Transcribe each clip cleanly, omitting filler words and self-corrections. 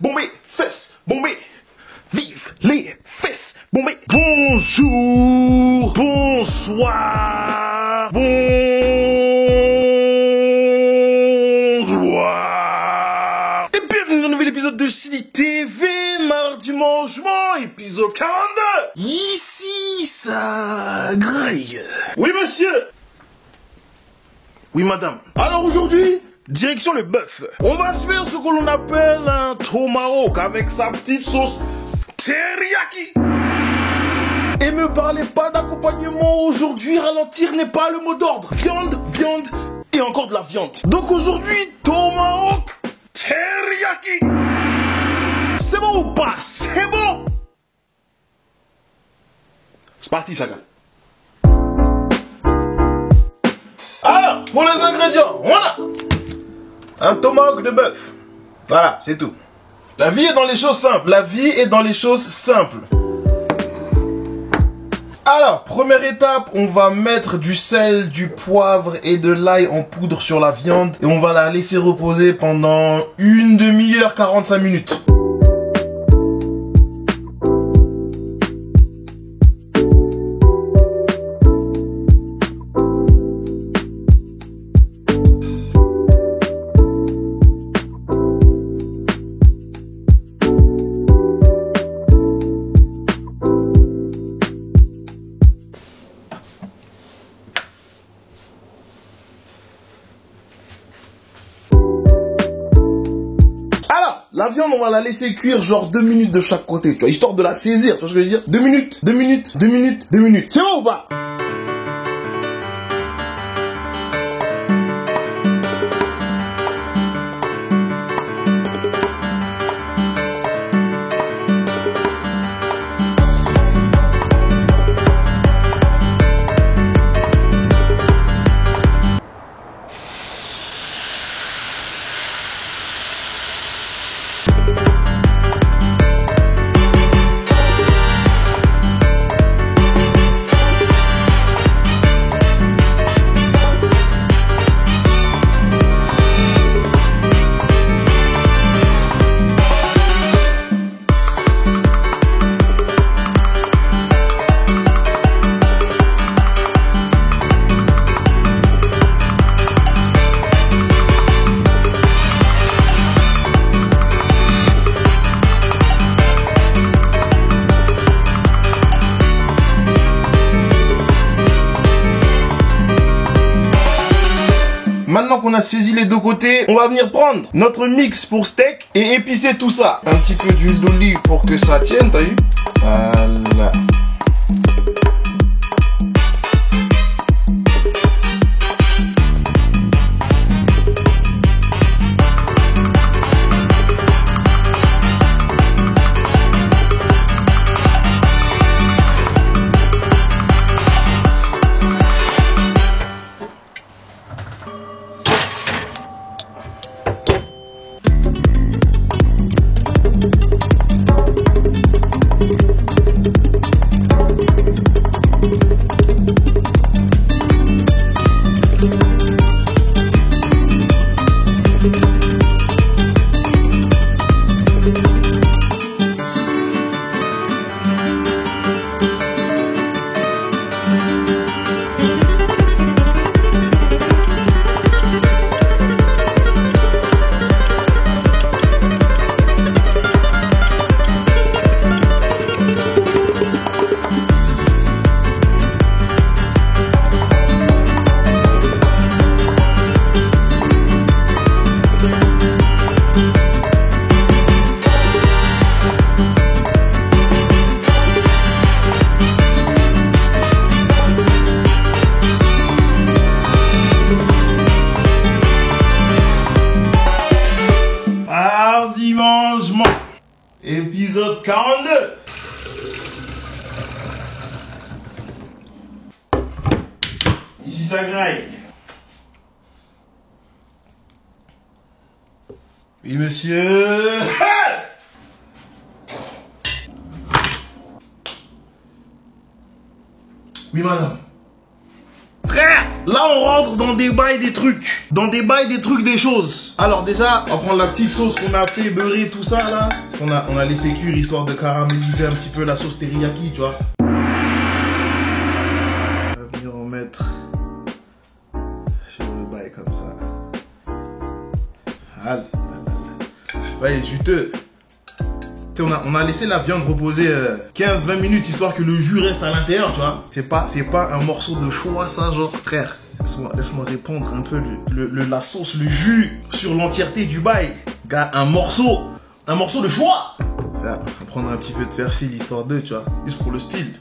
bombées. Vive les fesses bombées. Bonjour, bonsoir, bonsoir. Et bienvenue dans un nouvel épisode de Chili TV, mardi mangement, épisode 42. Ici, ça graille. Oui, monsieur. Oui, madame. Alors aujourd'hui, direction le bœuf. On va se faire ce que l'on appelle un tomahawk avec sa petite sauce teriyaki. Et me parlez pas d'accompagnement aujourd'hui, ralentir n'est pas le mot d'ordre. Viande, viande et encore de la viande. Donc aujourd'hui, tomahawk teriyaki. C'est bon ou pas? C'est bon. C'est parti, Chagall. Alors, pour les ingrédients, on a un tomahawk de bœuf. Voilà, c'est tout. La vie est dans les choses simples. La vie est dans les choses simples. Alors, première étape, on va mettre du sel, du poivre et de l'ail en poudre sur la viande. Et on va la laisser reposer pendant une demi-heure, 45 minutes. La viande, on va la laisser cuire genre 2 minutes de chaque côté, tu vois, histoire de la saisir, tu vois ce que je veux dire? 2 minutes, 2 minutes, 2 minutes, 2 minutes. C'est bon ou pas? Maintenant qu'on a saisi les deux côtés, on va venir prendre notre mix pour steak et épicer tout ça. Un petit peu d'huile d'olive pour que ça tienne, t'as vu? Voilà. Épisode 42. Ici ça graille. Oui monsieur. Oui madame. Frère. Là, on rentre dans des bails des trucs. Dans des bails des trucs des choses. Alors déjà, on va prendre la petite sauce qu'on a fait beurrer, tout ça, là. On a laissé cuire, histoire de caraméliser un petit peu la sauce teriyaki, tu vois. On va venir en mettre sur le bail comme ça. Ah là là là. Ouais, juteux. On a laissé la viande reposer 15-20 minutes, histoire que le jus reste à l'intérieur, tu vois. C'est pas un morceau de choix, ça, genre, frère. Laisse-moi répandre un peu la sauce, le jus sur l'entièreté du bail. Gars, un morceau de choix. Là, on va prendre un petit peu de persil, histoire de, tu vois, juste pour le style.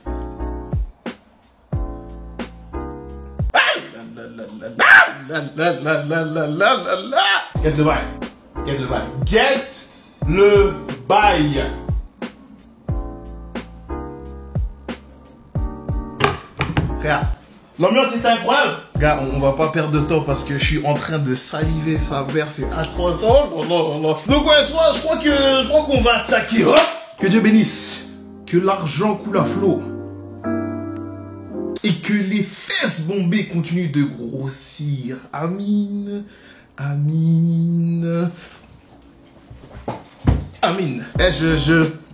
Get le bail. Get le bail. Get le bail. Frère, l'ambiance est incroyable. Gars, on va pas perdre de temps parce que je suis en train de saliver sa mère, c'est atroce. Oh là là là. Donc ouais, je crois qu'on va attaquer. Hein. Que Dieu bénisse. Que l'argent coule à flot. Et que les fesses bombées continuent de grossir. Amin. Amin. Amin. Eh,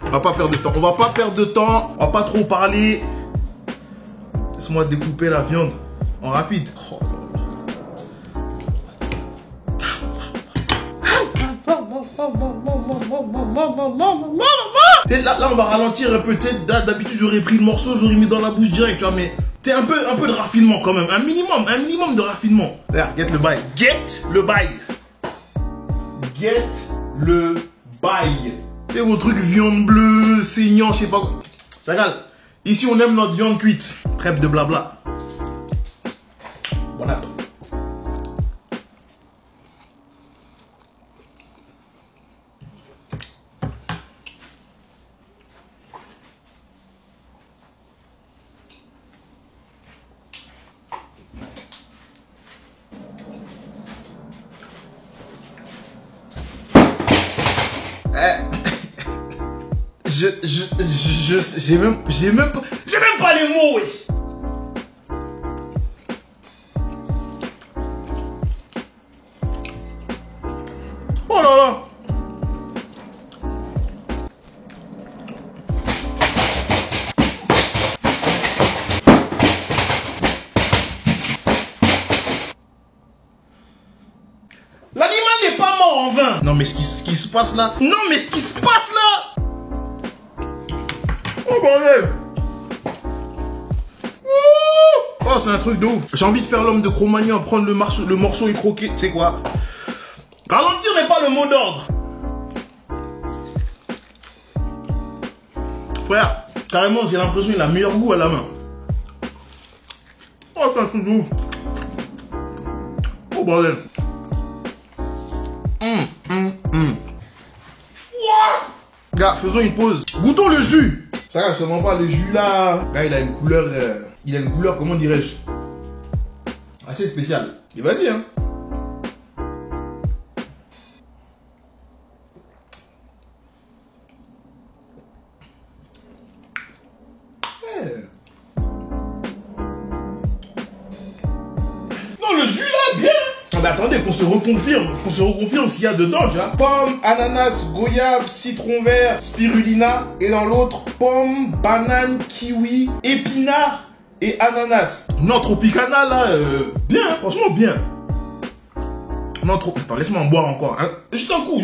on va pas perdre de temps. On va pas perdre de temps. On va pas trop parler. Laisse-moi découper la viande en rapide. Oh. Là, on va ralentir un peu. D'habitude, j'aurais pris le morceau, j'aurais mis dans la bouche direct, tu vois, mais t'es un peu de raffinement quand même. Un minimum de raffinement. Regarde, get le bail. Get le bail. Get le bail. C'est vos trucs viande bleue, saignant, je sais pas quoi. Chacal, ici on aime notre viande cuite. Trêve de blabla. Bon appétit. J'ai même pas les mots, wesh. Oh là là. L'animal n'est pas mort en vain. Non mais ce qui se passe là. Non mais ce qui se passe là. Oh bordel. Oh c'est un truc de ouf. J'ai envie de faire l'homme de Cro-Magnon, prendre le morceau et croquer. Tu sais quoi? Ralentir n'est pas le mot d'ordre. Frère, carrément j'ai l'impression qu'il a meilleur goût à la main. Oh c'est un truc de ouf. Oh bordel. Gars, faisons une pause. Goûtons le jus. Ça regarde seulement pas le jus là. Gars, il a une couleur, comment dirais-je, assez spéciale. Et vas-y hein. Non, le jus là, bien. Mais attendez, qu'on se reconfirme ce qu'il y a dedans, tu vois. Pomme, ananas, goyave, citron vert, spirulina. Et dans l'autre, pomme, banane, kiwi, épinard et ananas. Non, Tropicana, là, bien, hein, franchement, bien. Non, trop... Attends, laisse-moi en boire encore. Hein. Juste un coup.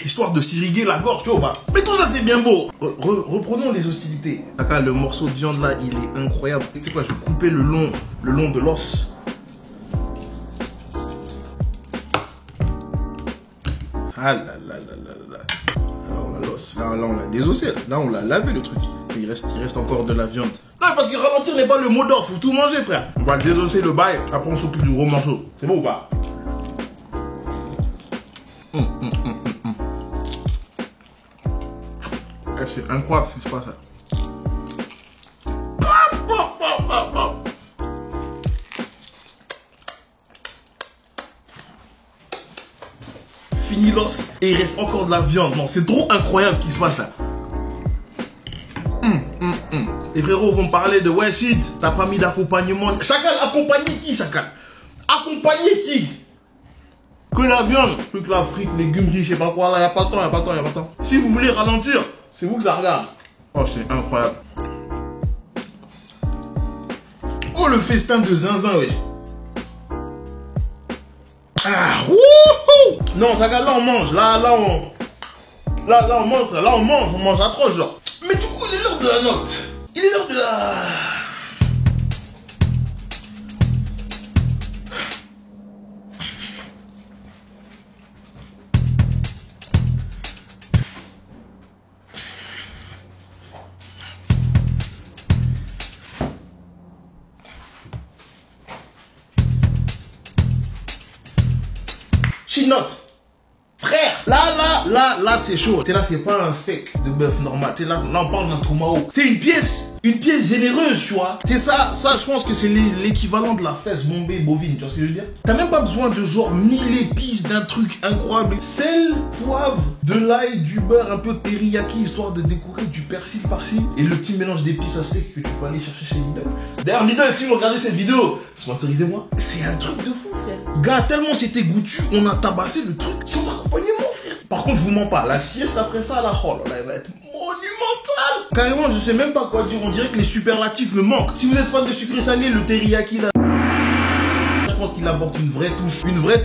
Histoire de s'irriguer la gorge, tu vois. Mais tout ça, c'est bien beau. Reprenons les hostilités. D'accord, le morceau de viande, là, il est incroyable. Tu sais quoi, je vais couper le long de l'os. Ah là là là là là. Alors, on a l'os. Là, on l'a désossé. Là, on l'a lavé, le truc. Il reste encore de la viande. Non, parce que ralentir n'est pas le mot d'ordre. Faut tout manger, frère. On va désosser le bail. Après, on s'occupe du gros morceau. C'est bon ou pas? C'est incroyable ce qui se passe là. Fini l'os et il reste encore de la viande. Non, c'est trop incroyable ce qui se passe là. Les frérots vont parler de ouais shit, t'as pas mis d'accompagnement. Chacal, accompagner qui, Chacal? Accompagner qui? Que la viande, truc la frite, légumes, je sais pas quoi, là, y'a pas le temps, y'a pas le temps, y'a pas le temps. Si vous voulez ralentir, c'est vous que ça regarde. Oh, c'est incroyable. Oh, le festin de zinzin, wesh. Ah, wouhou! Non, Chacal, là, on mange, là, on mange, frère, là, on mange à trop, genre. Mais du coup, il est l'heure de la note. Il est l'heure de la... Chinote. Frère, là, c'est chaud. T'es là, c'est pas un steak de bœuf normal. T'es là, on parle d'un tomahawk. C'est une pièce généreuse, tu vois. C'est ça, je pense que c'est l'équivalent de la fesse bombée bovine, tu vois ce que je veux dire? T'as même pas besoin de genre 1000 épices, d'un truc incroyable. Sel, poivre, de l'ail, du beurre, un peu de teriyaki, histoire de décorer du persil par-ci. Et le petit mélange d'épices à steak que tu peux aller chercher chez Lidl. D'ailleurs, Lidl, si vous regardez cette vidéo, sponsorisez-moi. C'est un truc de fou, frère. Gars, tellement c'était goûtu, on a tabassé le truc sans accompagnement, frère. Par contre, je vous mens pas, la sieste après ça, la oh là, elle va être monumentale. Carrément, je sais même pas quoi dire, on dirait que les superlatifs me manquent. Si vous êtes fan de sucré salé, le teriyaki là, je pense qu'il apporte une vraie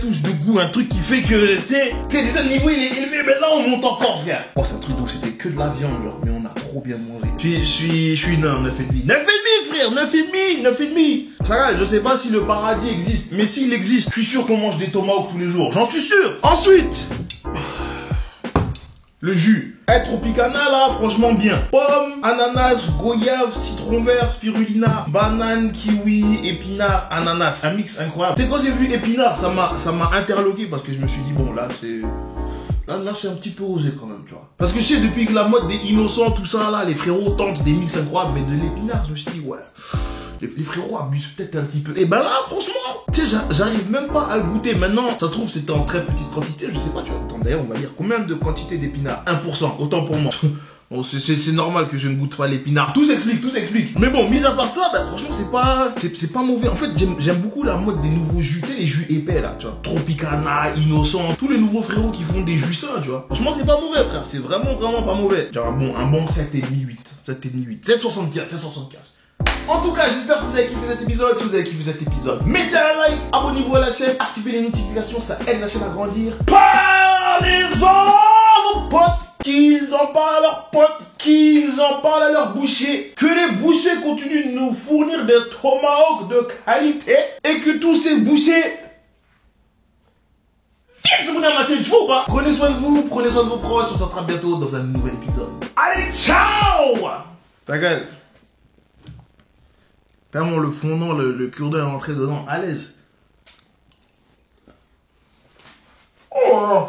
touche de goût, un truc qui fait que, tu sais, déjà le niveau il est élevé, mais là on monte encore, frère. Oh, c'est un truc d'où c'était que de la viande, genre, mais on a trop bien mangé. Je suis 9,5. 9,5, frère, 9,5. Ça, je sais pas si le paradis existe, mais s'il existe, je suis sûr qu'on mange des tomahawks tous les jours, j'en suis sûr. Ensuite, le jus. Tropicana là, franchement bien. Pomme, ananas, goyave, citron vert, spirulina, banane, kiwi, épinard, ananas. Un mix incroyable. C'est quand j'ai vu épinard, ça m'a interloqué parce que je me suis dit bon là c'est... Là c'est un petit peu osé quand même, tu vois. Parce que je sais depuis que la mode des innocents, tout ça là, les frérots tentent des mix incroyables, mais de l'épinard, je me suis dit ouais... Les frérots abusent peut-être un petit peu. Et ben là, franchement, tu sais, j'arrive même pas à le goûter. Maintenant, ça se trouve, c'était en très petite quantité. Je sais pas, tu vois. Attends, d'ailleurs, on va dire combien de quantité d'épinards? 1%, autant pour moi. Bon, c'est normal que je ne goûte pas l'épinard. Tout s'explique. Mais bon, mis à part ça, bah, franchement, c'est pas mauvais. En fait, j'aime beaucoup la mode des nouveaux jus. Tu sais, les jus épais, là, tu vois. Tropicana, Innocent. Tous les nouveaux frérots qui font des jus sains, tu vois. Franchement, c'est pas mauvais, frère. C'est vraiment pas mauvais. Genre, un bon 7,5, 8. 7,75. En tout cas, j'espère que vous avez kiffé cet épisode. Si vous avez kiffé cet épisode, mettez un like, abonnez-vous à la chaîne, activez les notifications, ça aide la chaîne à grandir. Parlez-en à vos potes, qu'ils en parlent à leurs potes, qu'ils en parlent à leurs bouchers, que les bouchers continuent de nous fournir des tomahawks de qualité et que tous ces bouchers viennent s'abonner à ma chaîne, tu vois ou pas? Prenez soin de vous, prenez soin de vos proches, on se retrouve bientôt dans un nouvel épisode. Allez, ciao! Ta gueule. Tellement le fondant, le cure-dent est rentré dedans, à l'aise. Oh là là.